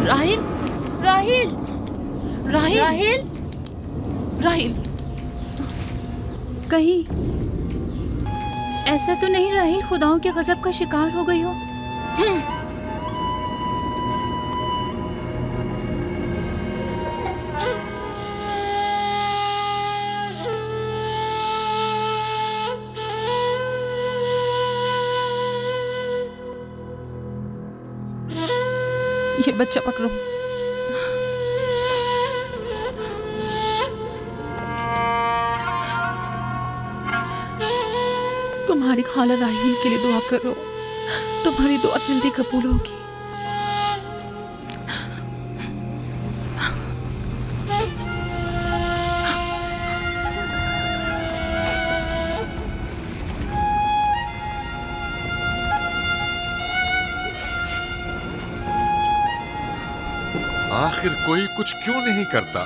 राहिल, राहिल, राहिल, राहिल, राहिल, कहीं ऐसा तो नहीं राहिल खुदाओं के गजब का शिकार हो गई हो? ये बच्चा पकड़ो। तुम्हारी खाला राहील के लिए दुआ करो, तुम्हारी दुआ जल्दी कबूल होगी। आखिर कोई कुछ क्यों नहीं करता?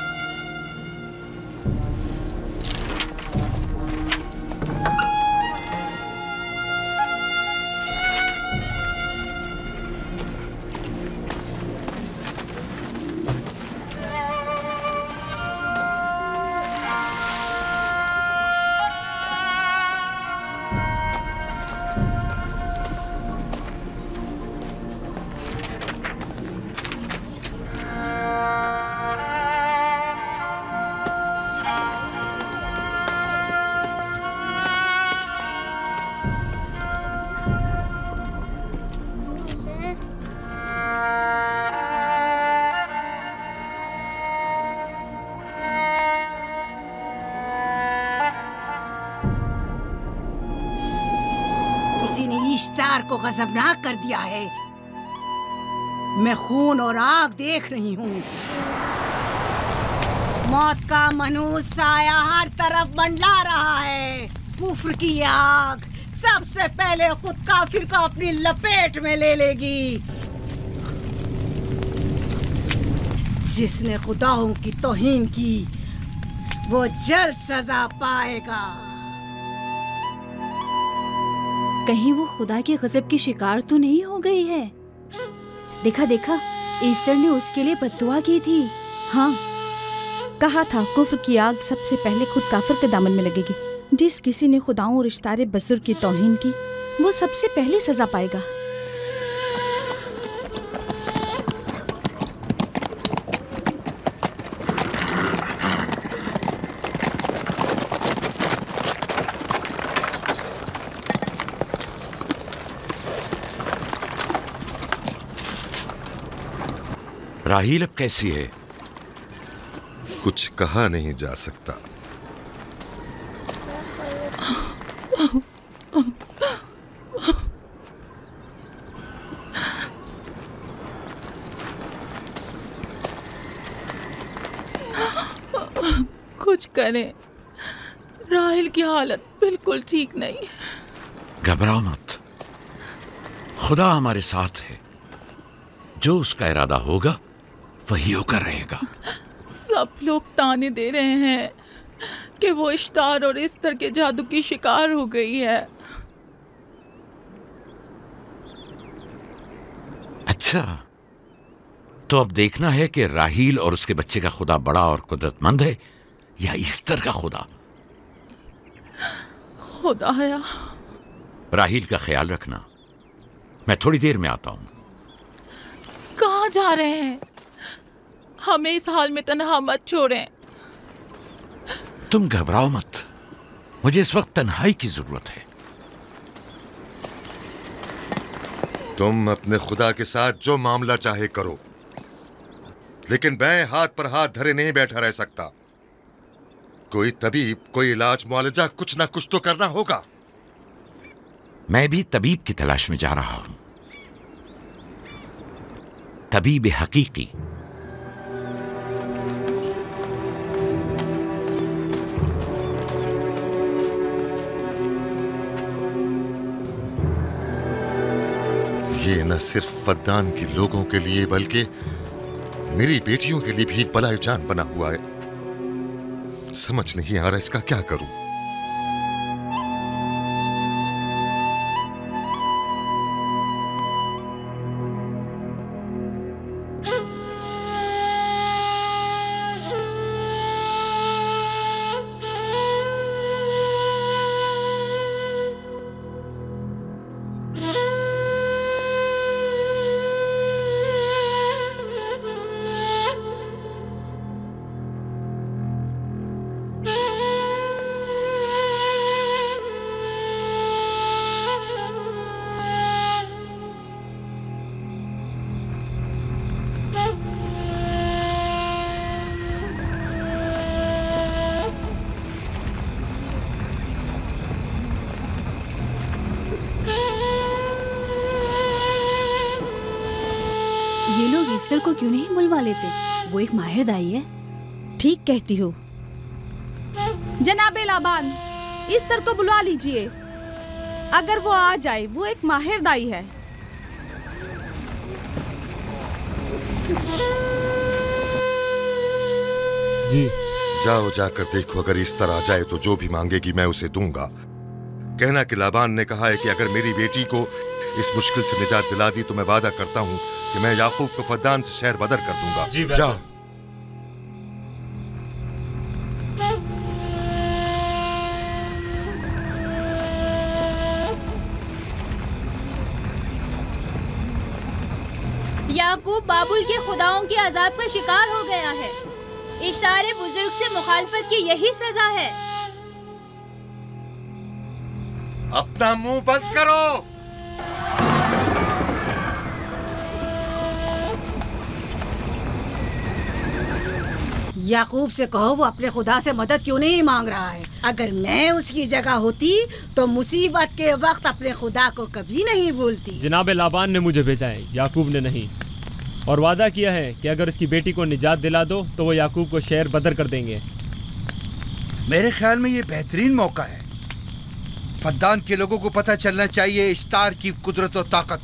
किसी ने इश्तार को गजबनाक कर दिया है। मैं खून और आग देख रही हूँ। मौत का मनहूस साया हर तरफ मंडला रहा है। कुफ्र की आग सबसे पहले खुद काफिर को अपनी लपेट में ले लेगी। जिसने खुदाओं की तौहीन की वो जल्द सजा पाएगा। कहीं वो खुदा के गजब की शिकार तो नहीं हो गई है? देखा देखा, ईस्टर ने उसके लिए बद्दुआ की थी। हाँ, कहा था कुफ्र की आग सबसे पहले खुद काफिर के दामन में लगेगी। जिस किसी ने खुदाओं और इश्तारे बसुर की तौहीन की वो सबसे पहले सजा पाएगा। राहील अब कैसी है? कुछ कहा नहीं जा सकता। कुछ करें, राहिल की हालत बिल्कुल ठीक नहीं है। घबराओ मत, खुदा हमारे साथ है। जो उसका इरादा होगा वही होकर रहेगा। सब लोग ताने दे रहे हैं कि वो इश्तार और इस्तर के जादू की शिकार हो गई है। अच्छा, तो अब देखना है कि राहील और उसके बच्चे का खुदा बड़ा और कुदरतमंद है या ईस्टर का खुदा। खुदाया, राहील का ख्याल रखना। मैं थोड़ी देर में आता हूं। कहाँ जा रहे हैं? हमें इस हाल में तन्हा मत छोड़ें। तुम घबराओ मत, मुझे इस वक्त तन्हाई की जरूरत है। तुम अपने खुदा के साथ जो मामला चाहे करो, लेकिन मैं हाथ पर हाथ धरे नहीं बैठा रह सकता। कोई तबीब, कोई इलाज मुआलजा, कुछ ना कुछ तो करना होगा। मैं भी तबीब की तलाश में जा रहा हूं। तबीब हकीकी। ये न सिर्फ फद्दान के लोगों के लिए बल्कि मेरी बेटियों के लिए भी बलाए जान बना हुआ है। समझ नहीं आ रहा इसका क्या करूं। ये लोग ईस्टर को क्यों नहीं बुलवा लेते? वो एक माहिर दाई है। ठीक कहती हो। जनाबे लाबान, ईस्टर को बुलवा लीजिए। अगर वो आ जाए, वो एक माहिर दाई है। जी। जाओ, जाकर देखो, अगर ईस्टर आ जाए तो जो भी मांगेगी मैं उसे दूंगा। कहना कि लाबान ने कहा है कि अगर मेरी बेटी को इस मुश्किल से निजात दिला दी तो मैं वादा करता हूँ कि मैं याकूब को फद्दान से शहर बदर कर दूंगा। जी, जाओ। याकूब बाबुल के खुदाओं के अजाब का शिकार हो गया है। इश्तारे बुजुर्ग से मुखालफत की यही सजा है। अपना मुंह बंद करो। याकूब से कहो वो अपने खुदा से मदद क्यों नहीं मांग रहा है। अगर मैं उसकी जगह होती तो मुसीबत के वक्त अपने खुदा को कभी नहीं भूलती। जनाब लाबान ने मुझे भेजा है, याकूब ने नहीं, और वादा किया है कि अगर उसकी बेटी को निजात दिला दो तो वो याकूब को शहर बदर कर देंगे। मेरे ख्याल में ये बेहतरीन मौका है। फद्दान के लोगों को पता चलना चाहिए इश्तार की कुदरत और ताकत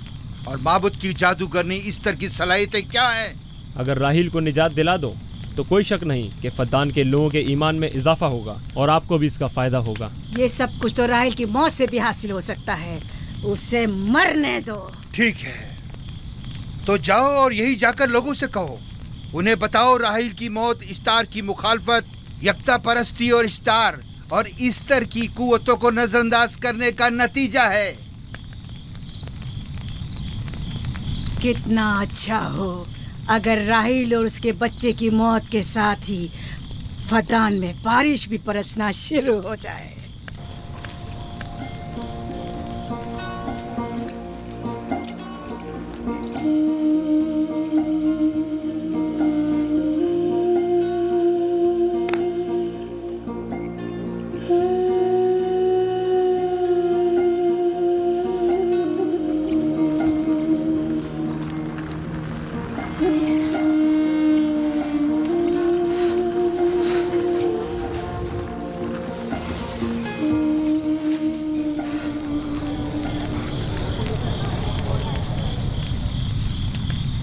और माबुद की जादूगरनी इश्तार की सलाहियतें क्या हैं। अगर राहील को निजात दिला दो तो कोई शक नहीं कि फद्दान के लोगों के ईमान में इजाफा होगा और आपको भी इसका फायदा होगा। ये सब कुछ तो राहील की मौत से भी हासिल हो सकता है, उसे मरने दो। ठीक है, तो जाओ और यही जाकर लोगों से कहो, उन्हें बताओ राहील की मौत इश्तार की मुखालफत, यकता परस्ती और इश्तार और ईस्टर की कुव्वतों को नजरअंदाज करने का नतीजा है। कितना अच्छा हो अगर राहील और उसके बच्चे की मौत के साथ ही फद्दान में बारिश भी बरसना शुरू हो जाए।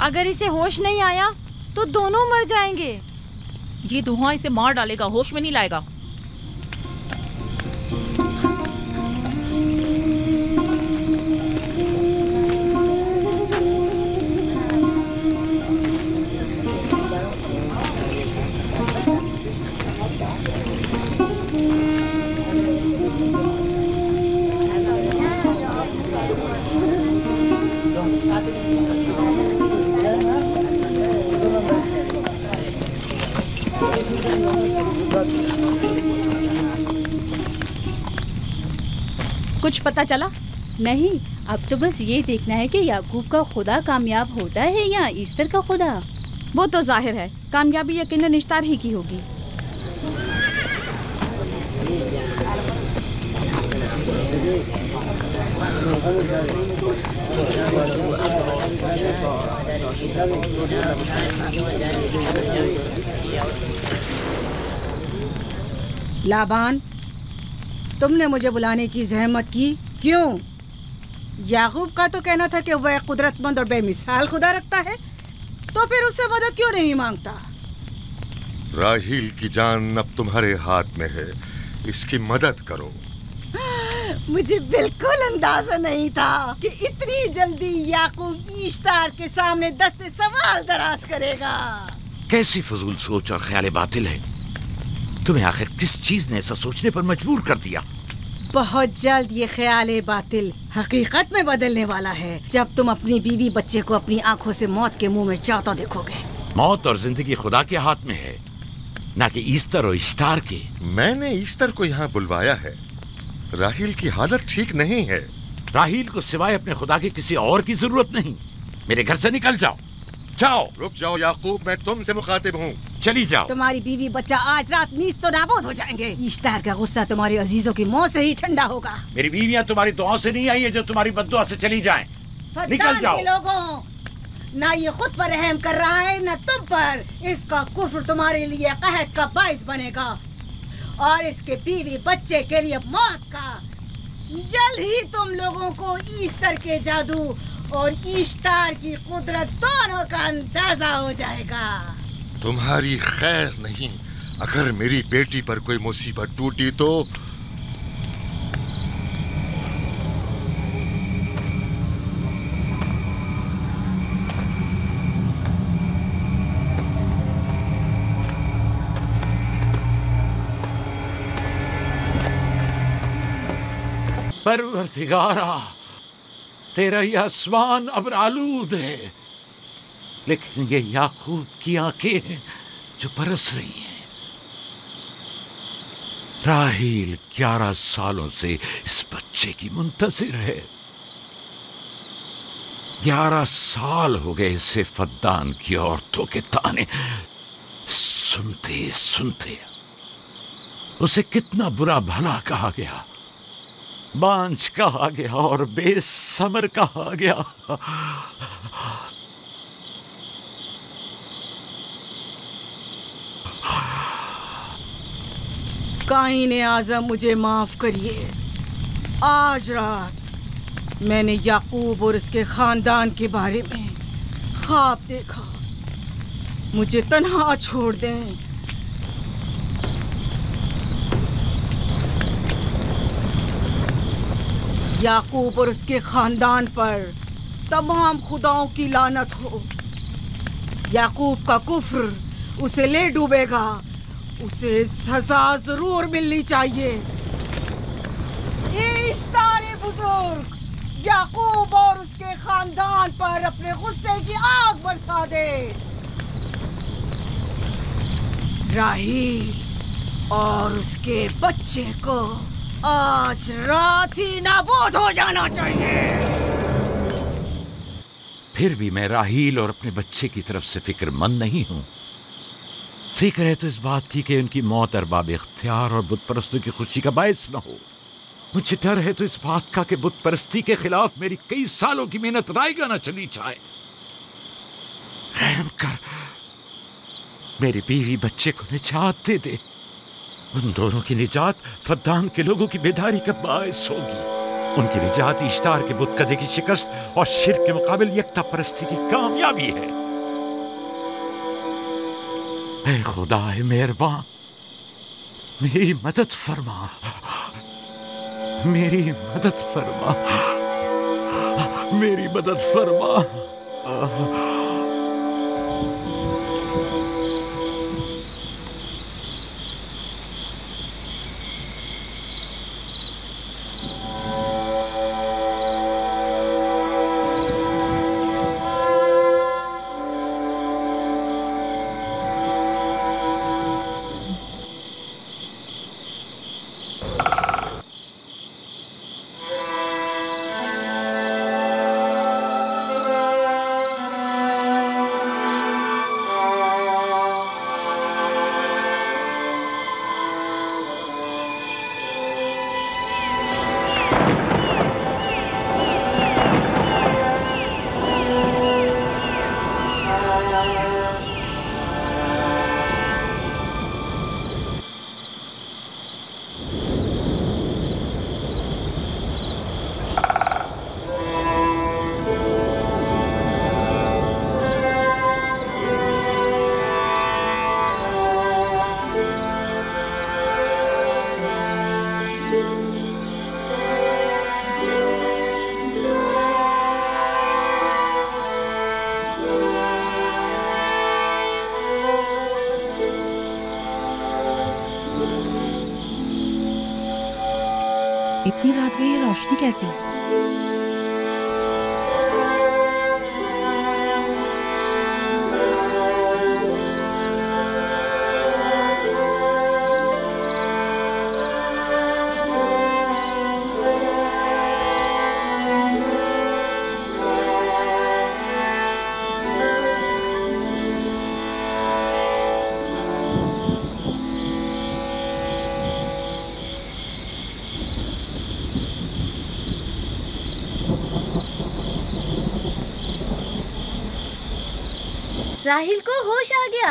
अगर इसे होश नहीं आया तो दोनों मर जाएंगे। ये धुआं इसे मार डालेगा, होश में नहीं लाएगा। कुछ पता चला? नहीं, अब तो बस ये देखना है कि याकूब का खुदा कामयाब होता है या ईस्टर का खुदा। वो तो जाहिर है कामयाबी यकीनन इश्तार ही की होगी। लाबान, तुमने मुझे बुलाने की जहमत की, क्यों? याकूब का तो कहना था कि वह कुदरतमंद और बेमिसाल खुदा रखता है, तो फिर उससे मदद क्यों नहीं मांगता? राहील की जान अब तुम्हारे हाथ में है, इसकी मदद करो। मुझे बिल्कुल अंदाजा नहीं था कि इतनी जल्दी याकूब ईश्तार के सामने दस्ते सवाल दराज करेगा। कैसी फजूल सोच और ख्याल बातिल है। तुम्हें आखिर किस चीज ने ऐसा सोचने पर मजबूर कर दिया? बहुत जल्द ये ख्याल बातिल हकीकत में बदलने वाला है, जब तुम अपनी बीवी बच्चे को अपनी आंखों से मौत के मुंह में जाता देखोगे। मौत और जिंदगी खुदा के हाथ में है, ना कि ईस्टर और इश्तार के। मैंने ईस्टर को यहाँ बुलवाया है। राहील की हालत ठीक नहीं है। राहील को सिवाय अपने खुदा के किसी और की जरूरत नहीं। मेरे घर से निकल जाओ। जाओ। रुक जाओ याकूब, मैं तुमसे मुखातिब हूँ। चली जाओ। तुम्हारी बीवी बच्चा आज रात नीस तो नाबूद हो जाएंगे। इश्तार का गुस्सा तुम्हारे अजीजों की मौत से ही ठंडा होगा। मेरी बीवियाँ तुम्हारी दुआओं से नहीं आई है जो तुम्हारी बद्दुआ से चली जाएं। निकल जाओ। लोगों, ना ये खुद पर रहम कर रहा है ना तुम पर। इसका कुफ्र तुम्हारे लिए कहत का बाइस बनेगा और इसके बीवी बच्चे के लिए मौत का। जल्द ही तुम लोगों को ईस्टर के जादू और ईश्तार की कुदरत दोनों का अंदाजा हो जाएगा। तुम्हारी खैर नहीं। अगर मेरी बेटी पर कोई मुसीबत टूटी तो परवरदिगारा, तेरा ये आसमान अब आलूद है, लेकिन ये याकूब की आंखें हैं जो बरस रही हैं। राहील 11 सालों से इस बच्चे की मुंतजिर है। 11 साल हो गए इसे फद्दान की औरतों के ताने सुनते सुनते। उसे कितना बुरा भला कहा गया, बांझ कहा गया और बेसमर कहा गया। काईने आज़म, मुझे माफ करिए। आज रात मैंने याकूब और उसके खानदान के बारे में ख्वाब देखा। मुझे तन्हा छोड़ दें। याकूब और उसके खानदान पर तमाम खुदाओं की लानत हो। याकूब का कुफ्र उसे ले डूबेगा। उसे सजा जरूर मिलनी चाहिए। इश्तारे बुजुर्ग, याकूब और उसके खानदान पर अपने गुस्से की आग बरसा दे। राहील और उसके बच्चे को आज रात ही नाबूद हो जाना चाहिए। फिर भी मैं राहील और अपने बच्चे की तरफ से फिक्रमंद नहीं हूं। फिक्र है तो इस बात की कि उनकी मौत अरबाब इख्तियार और बुत परस्तों की खुशी का बायस न हो। मुझे डर है तो इस बात का कि बुत परस्ती के खिलाफ मेरी कई सालों की मेहनत रायगा न चली जाए। रहम कर, मेरी बीवी बच्चे को निजात दे दे। उन दोनों की निजात फद्दान के लोगों की बेदारी का बायस होगी। उनकी निजात इश्तार के बुत कदे की शिकस्त और शिर्क के मुकाबिल यकता परस्ती की कामयाबी है। ऐ खुदा मेहरबान, मेरी मदद फरमा, मेरी मदद फरमा, मेरी मदद फरमा। इतनी रात गई, रोशनी कैसी? राहिल को होश आ गया।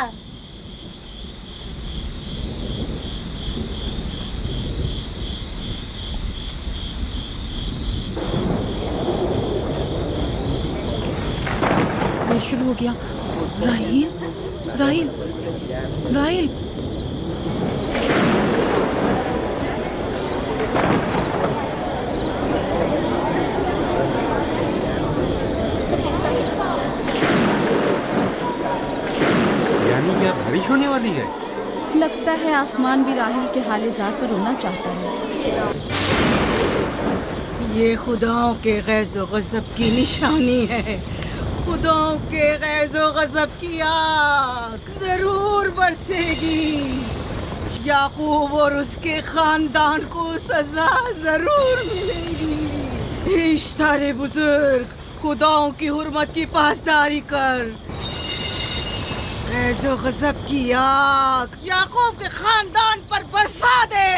ये शुरू हो गया। राहिल, राहिल, राहिल। यानी क्या बारिश होने वाली है? लगता है आसमान भी राहिल के हाल-ए-ज़ात पर रोना चाहता है। ये खुदाओं के गैज़ो गज़ब की निशानी है। खुदाओं के गैज़ो गज़ब की आग जरूर बरसेगी। याकूब और उसके खानदान को सजा जरूर मिलेगी। इश्तारे बुजुर्ग, खुदाओं की हुर्मत की पासदारी कर। गैज़ो गज़ब की आग याकूब के खानदान पर बरसा दे।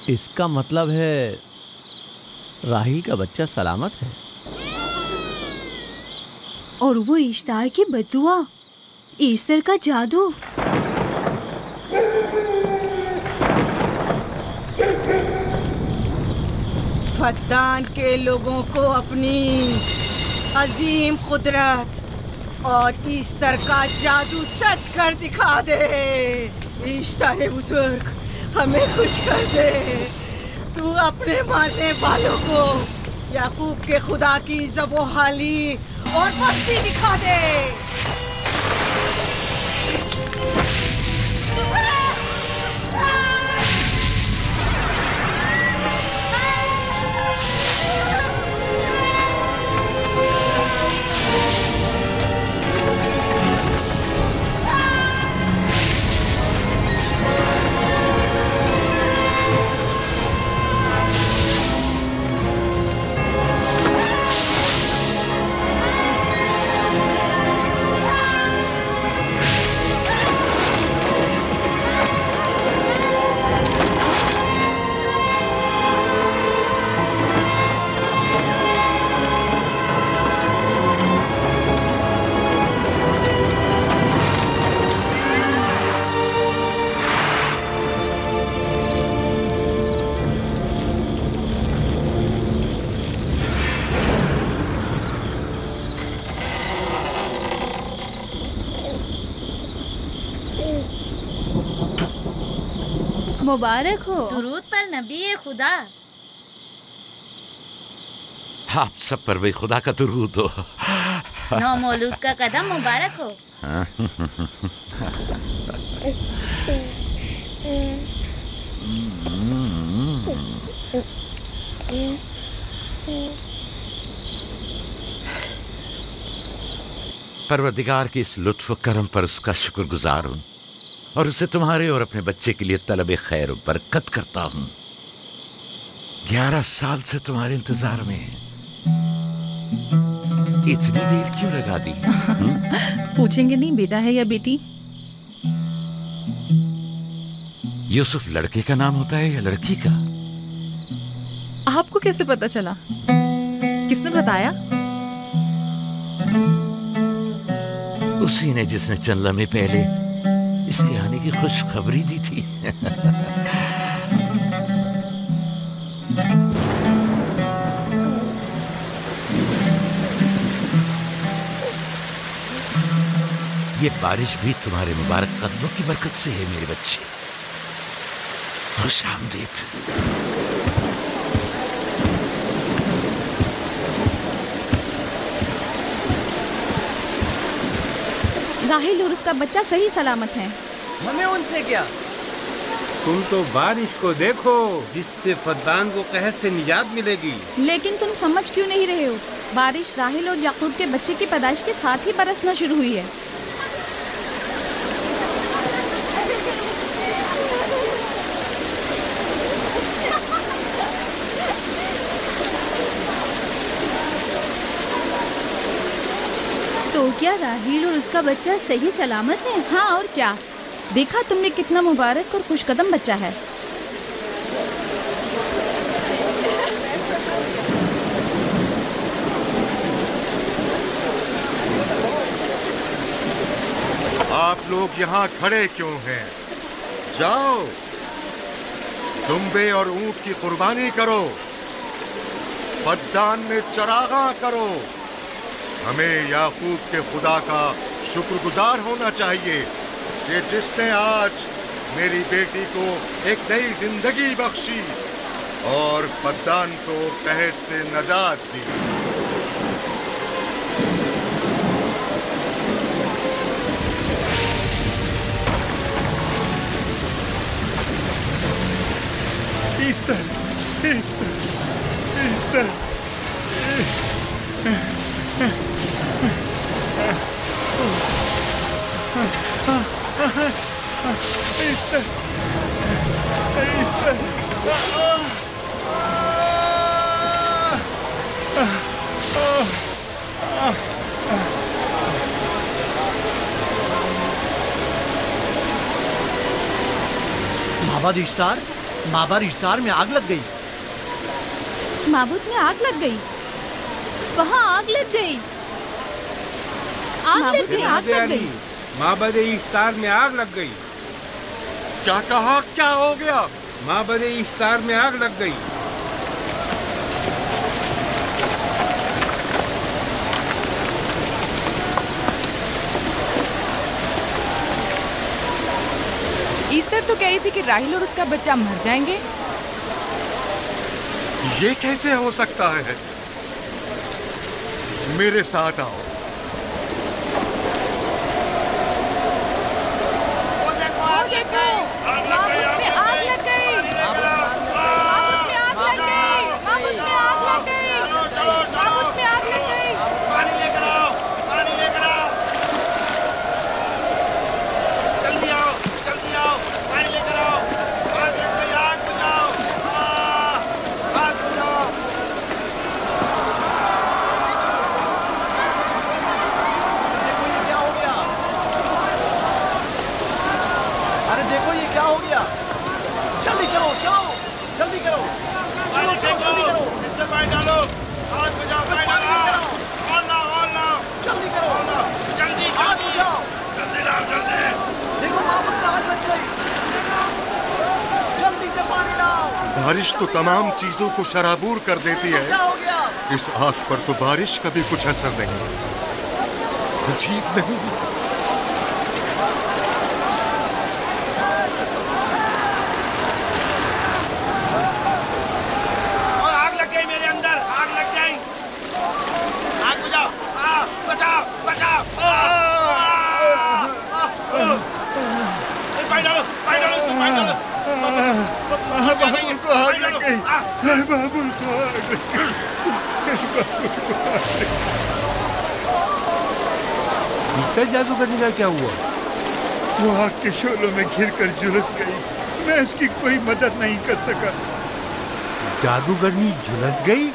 इसका मतलब है राहिल का बच्चा सलामत है। और वो इश्तार की बद्दुआ, ईस्टर का जादू। फद्दान के लोगों को अपनी अजीम कुदरत और ईस्टर का जादू सच कर दिखा दे। ईस्टर बुजुर्ग, हमें खुश कर दे। तू अपने मारने वालों को याकूब के खुदा की ज़बोहाली और मस्ती दिखा दे। मुबारक हो। दुरूद पर नबी खुदा। आप सब पर भी खुदा का दुरूद हो। नौ मौलूद का कदम मुबारक हो। परवरदिगार की इस लुत्फ करम पर उसका शुक्रगुजार हूँ और उसे तुम्हारे और अपने बच्चे के लिए तलब खैर और बरकत करता हूँ। 11 साल से तुम्हारे इंतजार में है। इतनी देर क्यों लगा दी? पूछेंगे नहीं बेटा है या बेटी? यूसुफ लड़के का नाम होता है या लड़की का? आपको कैसे पता चला? किसने बताया? उसी ने जिसने चंद लम्हे पहले इसके आने की खुशखबरी दी थी। ये बारिश भी तुम्हारे मुबारक कदमों की बरकत से है मेरे बच्चे। खुश आमदीद। राहिल और उसका बच्चा सही सलामत हैं। हमें उनसे क्या? तुम तो बारिश को देखो, जिससे फद्दान को कहर से निजात मिलेगी। लेकिन तुम समझ क्यों नहीं रहे हो? बारिश राहिल और याकूब के बच्चे की पैदाइश के साथ ही बरसना शुरू हुई है। तो क्या राहिल और उसका बच्चा सही सलामत है? हाँ, और क्या। देखा तुमने कितना मुबारक और खुशकदम बच्चा है। आप लोग यहाँ खड़े क्यों हैं? जाओ, दुम्बे और ऊंट की कुर्बानी करो, फद्दान में चरागा करो। हमें याकूब के खुदा का शुक्रगुजार होना चाहिए कि जिसने आज मेरी बेटी को एक नई जिंदगी बख्शी और फद्दान को कहर से नजात दी। Ishtar, Ishtar, Ishtar. Ishtar, Ishtar. माबाद इश्तार में आग लग गई। माबूद में आग लग गई। वहाँ आग लग गई। माबूद में आग लग गई। माबद इश्तार में आग लग गई। क्या कहा? क्या हो गया? माबद इश्तार में आग लग गई। ईस्टर तो कह रही थी कि राहिल और उसका बच्चा मर जाएंगे। ये कैसे हो सकता है? मेरे साथ आओ। बारिश तो तमाम चीजों को शराबूर कर देती है। इस आग पर तो बारिश का भी कुछ असर नहीं। अजीब नहीं? आग लग गई मेरे अंदर, आग लग गई। आग बुझाओ, बचाओ, बचाओ। पानी डालो, पानी डालो, पानी डालो। बाबुल को आग लग गई। बाबुल को आग लग गई। ईस्टर जादूगरनी का क्या हुआ? वो आग के शोलों में घिरकर झुलस गई। मैं उसकी कोई मदद नहीं कर सका। जादूगरनी झुलस गई?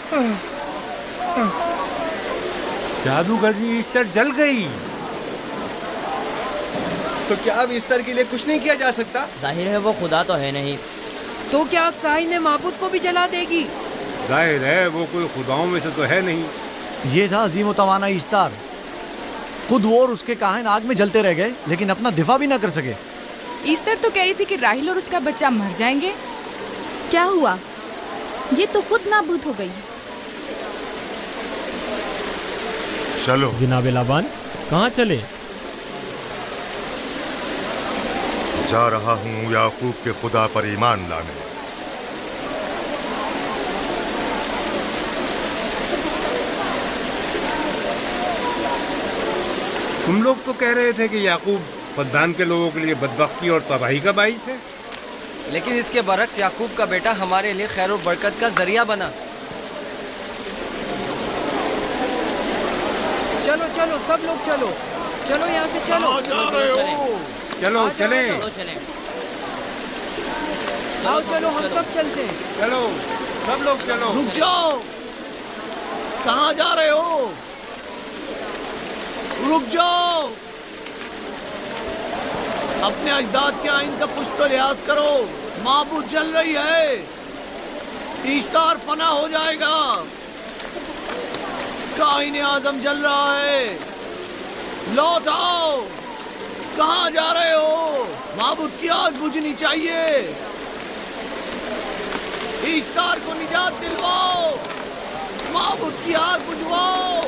जादूगरनी ईस्टर जल गई। तो क्या अब ईस्टर के लिए कुछ नहीं किया जा सकता? जाहिर है वो खुदा तो है नहीं। तो क्या काइन ने माबूद को भी जला देगी? जाहिर है वो कोई खुदाओं में से तो है नहीं। ये था अजीम तवाना ईस्टर। खुद वो और उसके काहिन आग में जलते रह गए, लेकिन अपना दिफा भी ना कर सके। ईस्टर तो कह रही थी कि राहिल और उसका बच्चा मर जाएंगे। क्या हुआ? ये तो खुद नाबूद हो गई। चलो जनाब लाबान, कहाँ चले? जा रहा हूँ याकूब के खुदा पर ईमान लाने। तुम लोग तो कह रहे थे कि याकूब फद्दान के लोगों के लिए बदबख्ती और तबाही का बाइस है, लेकिन इसके बरक्स याकूब का बेटा हमारे लिए खैर और बरकत का जरिया बना। चलो चलो सब लोग चलो, चलो यहाँ से चलो। चलो चले, आओ चलो हम सब चलते हैं। चलो सब लोग चलो। रुक जाओ, कहाँ जा रहे हो? रुक जाओ, अपने अजदाद के आइन का कुछ तो लिहाज करो। माबूद जल रही है, ईस्तार फना हो जाएगा, काहिन आजम जल रहा है। लौट आओ, कहाँ जा रहे हो? माबूद की आग बुझनी चाहिए, ईस्तार को निजात दिलवाओ, माबूद की आग बुझवाओ।